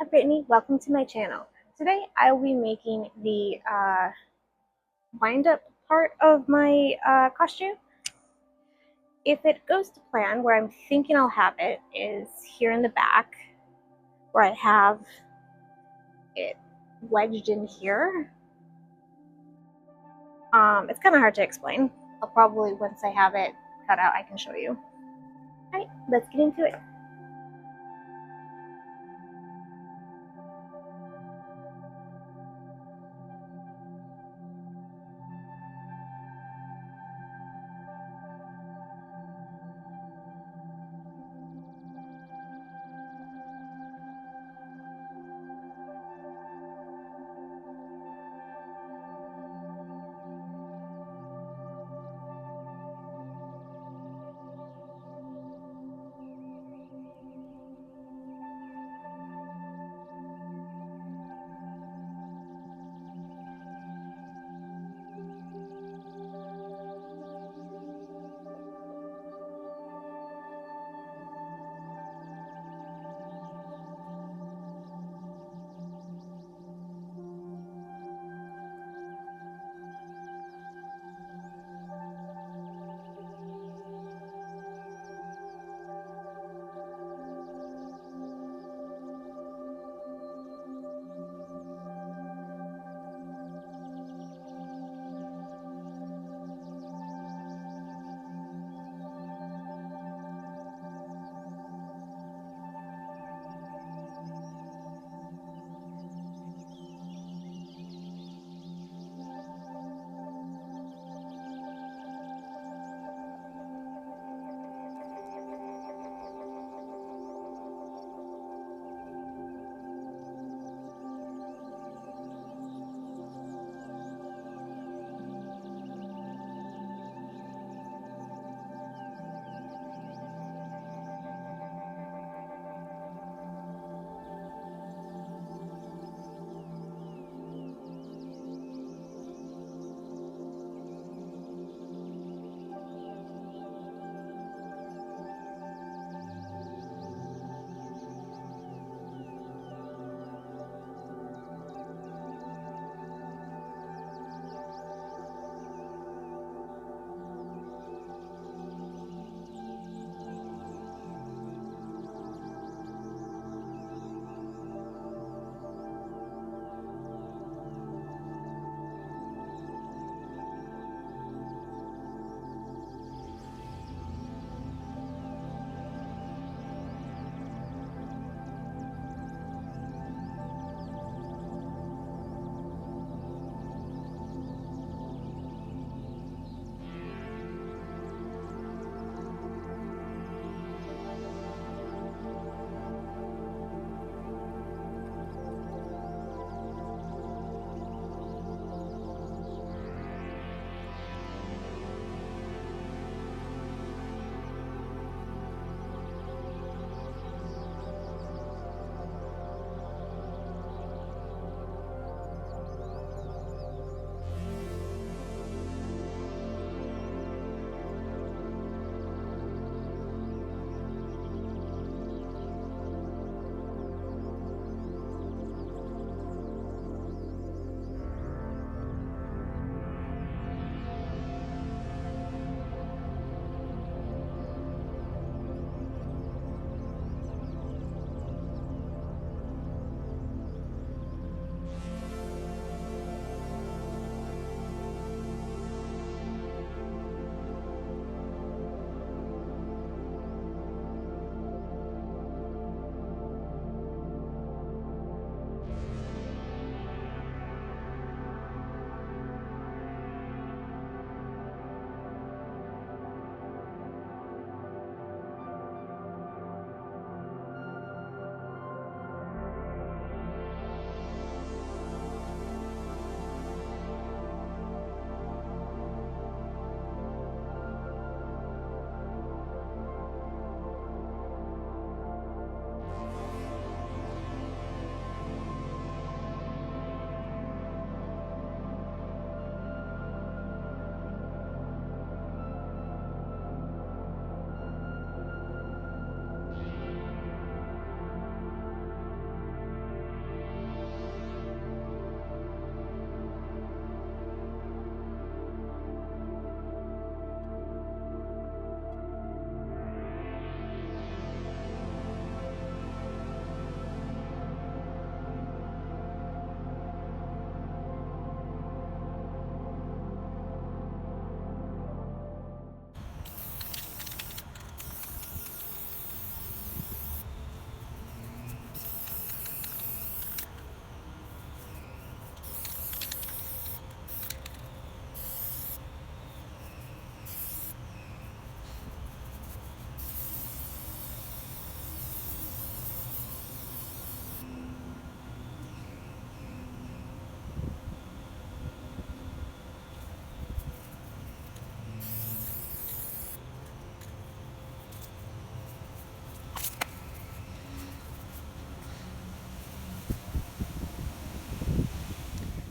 Brittany, welcome to my channel. Today I will be making the wind up part of my costume. If it goes to plan, where I'm thinking I'll have it is here in the back, where I have it wedged in here. It's kind of hard to explain. I'll probably, once I have it cut out, I can show you. Alright, let's get into it.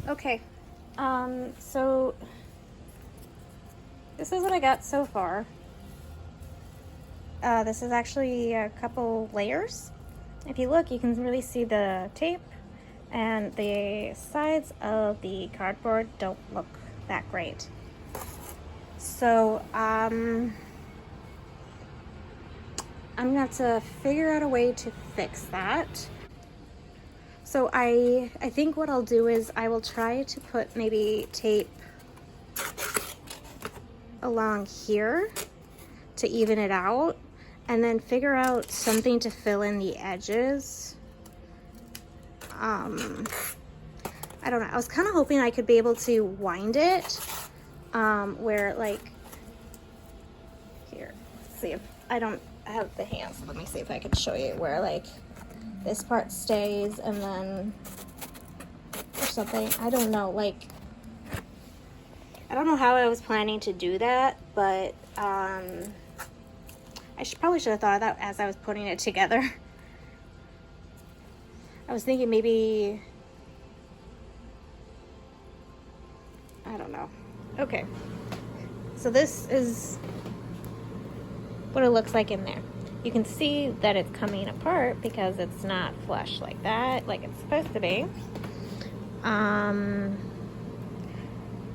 Okay, so this is what I got so far. This is actually a couple layers. If you look, you can really see the tape, and the sides of the cardboard don't look that great. So, I'm gonna have to figure out a way to fix that. So I think what I'll do is I will try to put maybe tape along here to even it out, and then figure out something to fill in the edges. I don't know. I was kind of hoping I could be able to wind it where, like, here, let's see if I don't have the hands. Let me see if I can show you where, like, this part stays and then or something. I don't know, like, I don't know how I was planning to do that, but I probably should have thought of that as I was putting it together. I was thinking maybe, I don't know. Okay, so this is what it looks like in there. You can see that it's coming apart because it's not flush like that, like it's supposed to be.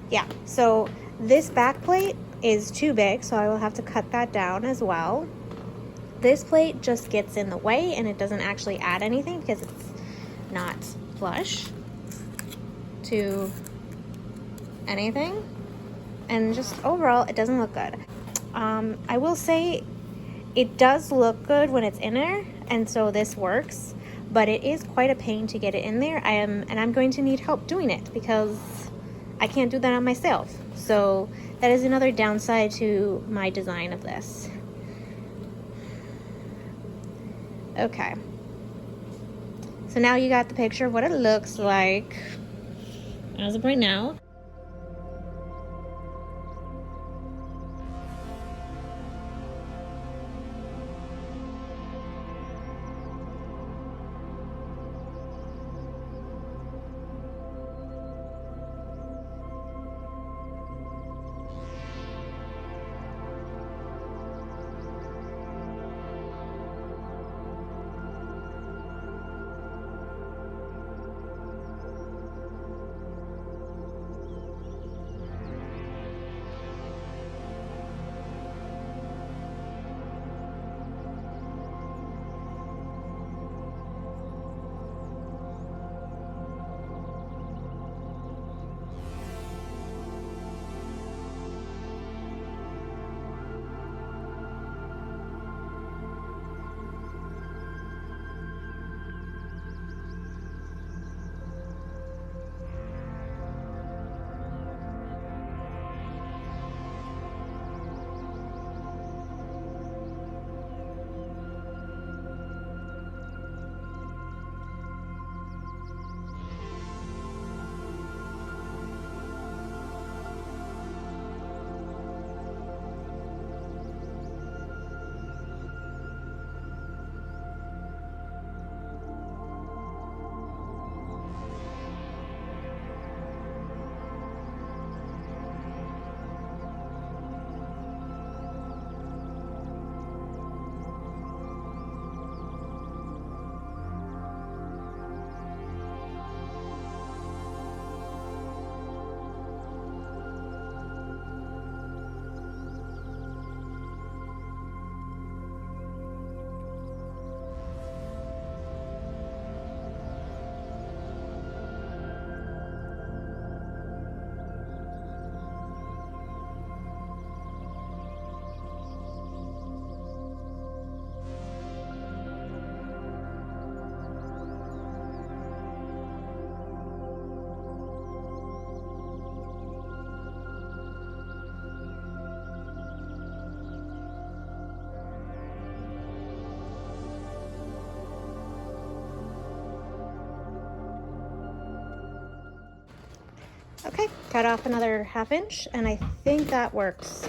Yeah, so this back plate is too big, so I will have to cut that down as well. This plate just gets in the way and it doesn't actually add anything because it's not flush to anything. And just overall, it doesn't look good. I will say it does look good when it's in there, and so this works, but it is quite a pain to get it in there. I'm going to need help doing it because I can't do that on myself. So that is another downside to my design of this. Okay. So now you got the picture of what it looks like as of right now. Okay, cut off another 1/2 inch, and I think that works.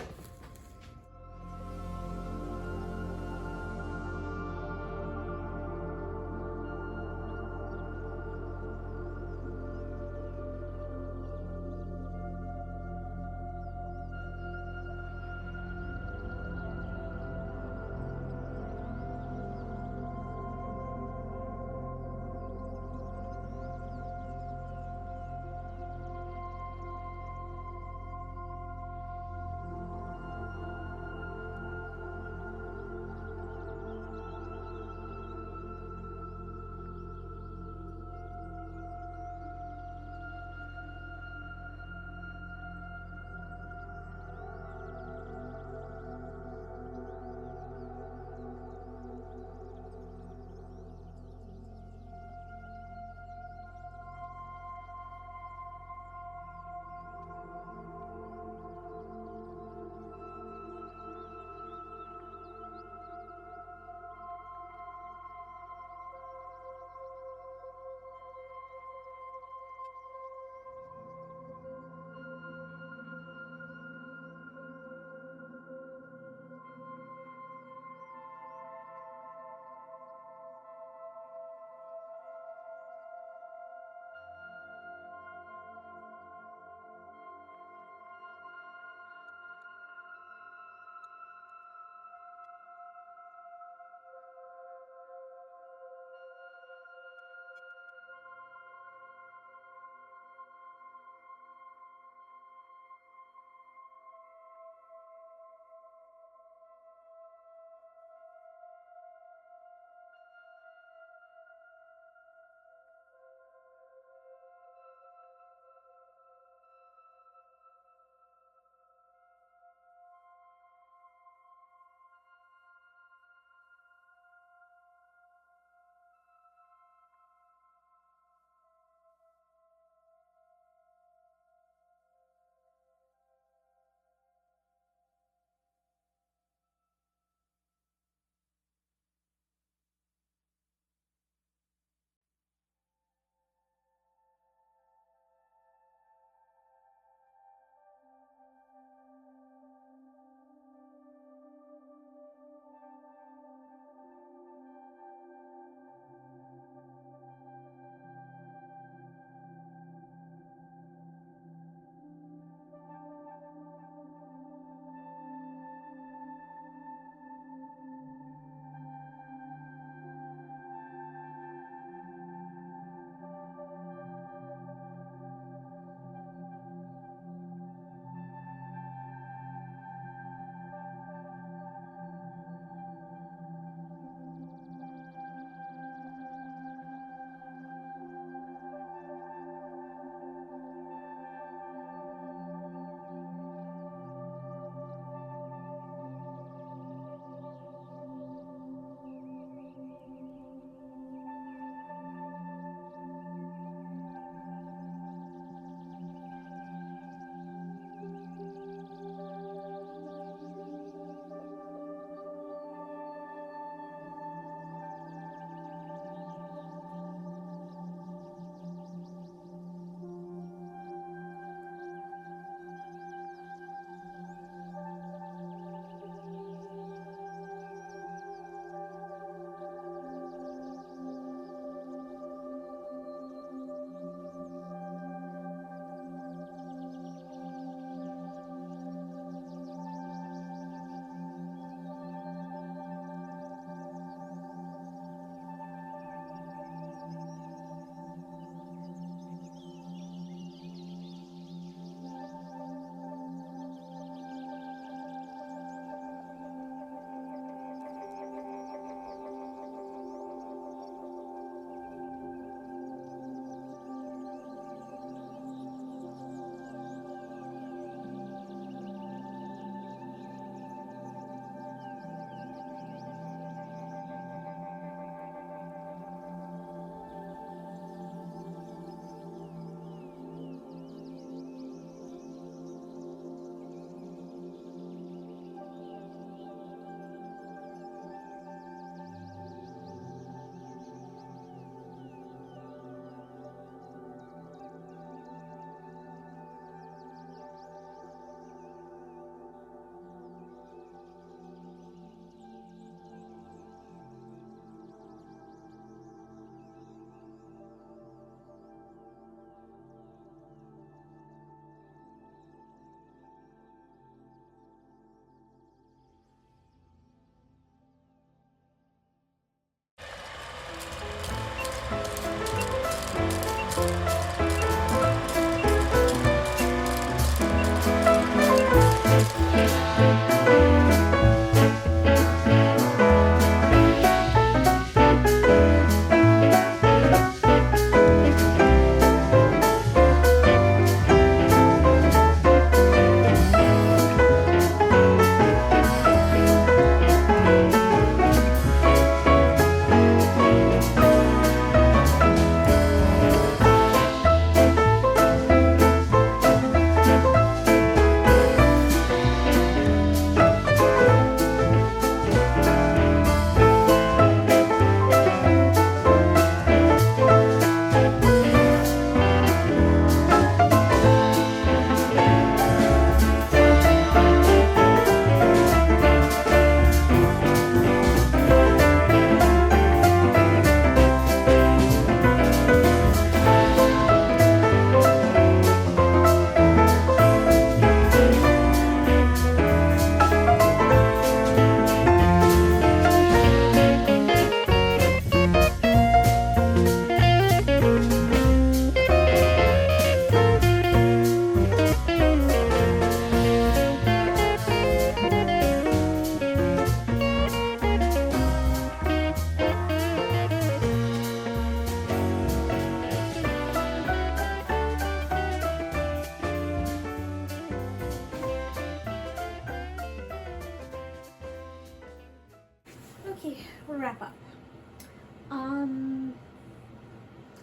wrap up.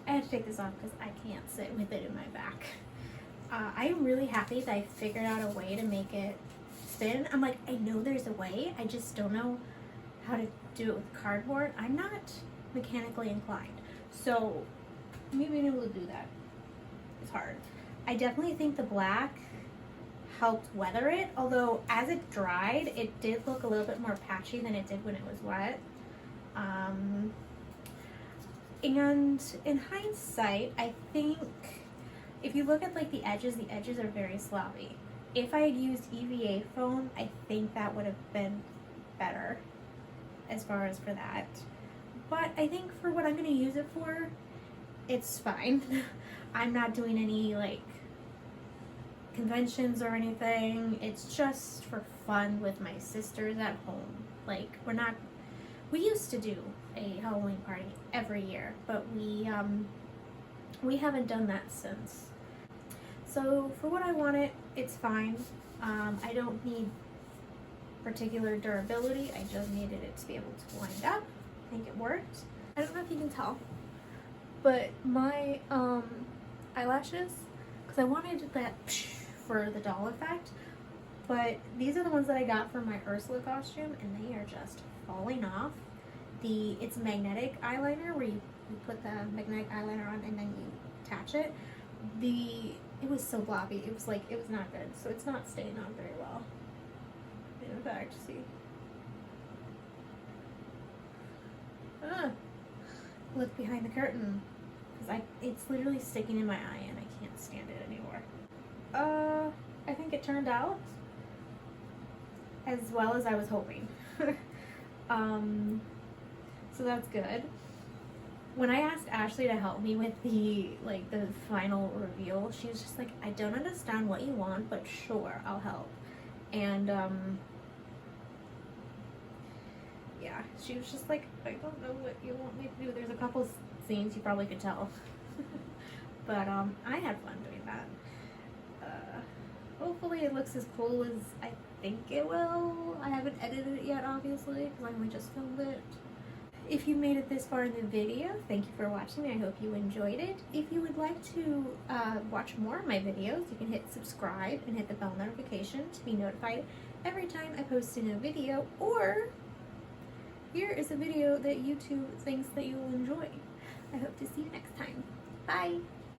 I had to take this off because I can't sit with it in my back. I am really happy that I figured out a way to make it spin. I'm like, I know there's a way, I just don't know how to do it with cardboard. I'm not mechanically inclined, so me being able to do that is hard. I definitely think the black helped weather it, although as it dried, it did look a little bit more patchy than it did when it was wet. And in hindsight, I think if you look at like the edges are very sloppy. If I had used EVA foam, I think that would have been better as far as for that. But I think for what I'm going to use it for, it's fine. I'm not doing any like conventions or anything. It's just for fun with my sisters at home. Like we used to do a Halloween party every year, but we haven't done that since. So for what I wanted, it's fine. I don't need particular durability. I just needed it to be able to wind up. I think it worked. I don't know if you can tell, but my eyelashes, because I wanted that for the doll effect, but these are the ones that I got for my Ursula costume, and they are just falling off. It's magnetic eyeliner where you put the magnetic eyeliner on and then you attach it. It was so blobby. It was not good. So it's not staying on very well. In fact, see. Look behind the curtain. Because it's literally sticking in my eye and I can't stand it anymore. I think it turned out as well as I was hoping. So that's good. When I asked Ashley to help me with the final reveal, she was just like, I don't understand what you want, but sure, I'll help. And yeah, she was just like, I don't know what you want me to do. There's a couple scenes you probably could tell. But I had fun doing that. Hopefully it looks as cool as I think it will. I haven't edited it yet, obviously, because I only just filmed it. If you made it this far in the video, thank you for watching. I hope you enjoyed it. If you would like to watch more of my videos, you can hit subscribe and hit the bell notification to be notified every time I post a new video, or here is a video that YouTube thinks that you will enjoy. I hope to see you next time. Bye!